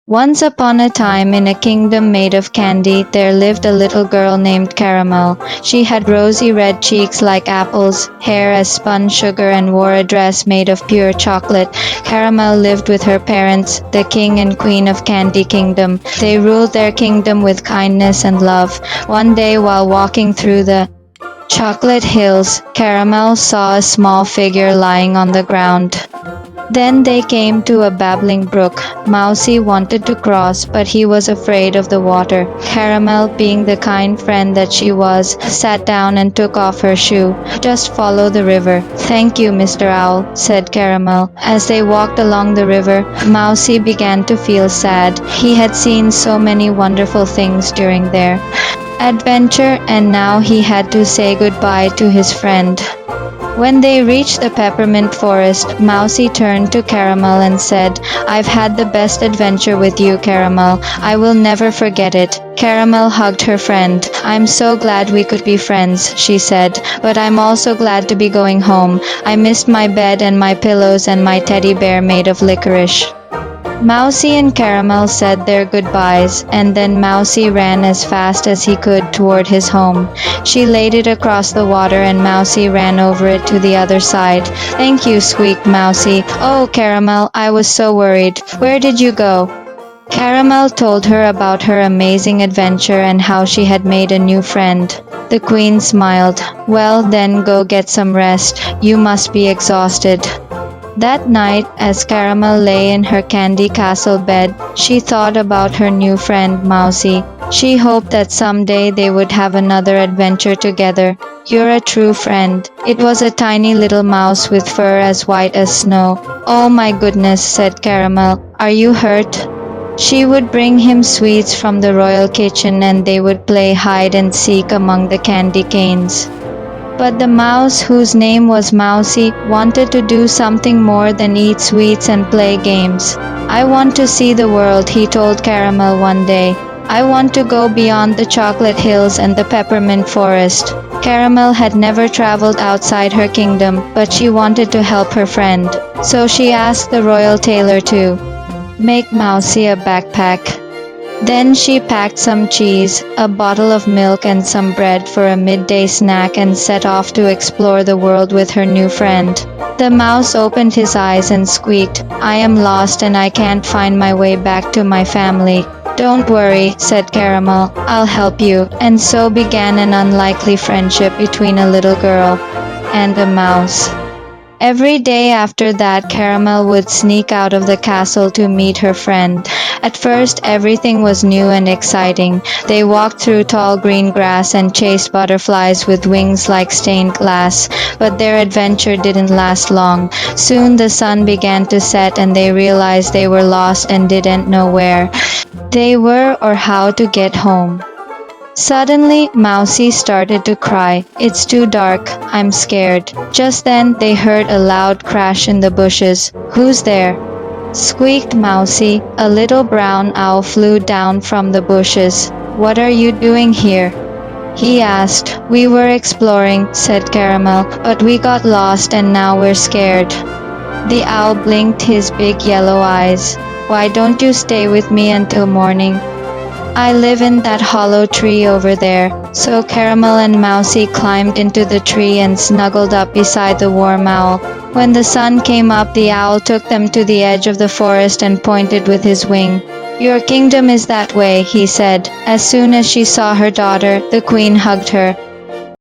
Once upon a time, in a kingdom made of candy, there lived a little girl named Caramel. She had rosy red cheeks like apples, hair as spun sugar, and wore a dress made of pure chocolate. Caramel lived with her parents, the king and queen of Candy Kingdom. They ruled their kingdom with kindness and love. One day, while walking through the chocolate hills, Caramel saw a small figure lying on the ground. Then they came to a babbling brook. Mousie wanted to cross, but he was afraid of the water. Caramel, being the kind friend that she was, sat down and took off her shoe. Just follow the river. Thank you, Mr. Owl, said Caramel. As they walked along the river, Mousie began to feel sad. He had seen so many wonderful things during their adventure, and now he had to say goodbye to his friend. When they reached the peppermint forest, Mousie turned to Caramel and said, I've had the best adventure with you, Caramel. I will never forget it. Caramel hugged her friend. I'm so glad we could be friends, she said, but I'm also glad to be going home. I missed my bed and my pillows and my teddy bear made of licorice. Mousie and Caramel said their goodbyes, and then Mousie ran as fast as he could toward his home. She laid it across the water and Mousie ran over it to the other side. Thank you, squeaked Mousie. Oh, Caramel, I was so worried. Where did you go? Caramel told her about her amazing adventure and how she had made a new friend. The queen smiled. Well, then go get some rest. You must be exhausted. That night, as Caramel lay in her candy castle bed, she thought about her new friend, Mousie. She hoped that someday they would have another adventure together. You're a true friend. It was a tiny little mouse with fur as white as snow. Oh my goodness, said Caramel. Are you hurt? She would bring him sweets from the royal kitchen and they would play hide and seek among the candy canes. But the mouse, whose name was Mousie, wanted to do something more than eat sweets and play games. I want to see the world, he told Caramel one day. I want to go beyond the chocolate hills and the peppermint forest. Caramel had never traveled outside her kingdom, but she wanted to help her friend. So she asked the royal tailor to make Mousie a backpack. Then she packed some cheese, a bottle of milk, and some bread for a midday snack and set off to explore the world with her new friend. The mouse opened his eyes and squeaked, I am lost and I can't find my way back to my family. Don't worry, said Caramel, I'll help you. And so began an unlikely friendship between a little girl and a mouse. Every day after that, Caramel would sneak out of the castle to meet her friend. At first, everything was new and exciting. They walked through tall green grass and chased butterflies with wings like stained glass. But their adventure didn't last long. Soon the sun began to set and they realized they were lost and didn't know where they were or how to get home. Suddenly, Mousie started to cry. It's too dark. I'm scared. Just then, they heard a loud crash in the bushes. Who's there? Squeaked Mousie. A little brown owl flew down from the bushes. What are you doing here? He asked. We were exploring, said Caramel, but we got lost and now we're scared. The owl blinked his big yellow eyes. Why don't you stay with me until morning? I live in that hollow tree over there. So Caramel and Mousie climbed into the tree and snuggled up beside the warm owl. When the sun came up, the owl took them to the edge of the forest and pointed with his wing. Your kingdom is that way, he said. As soon as she saw her daughter, the queen hugged her.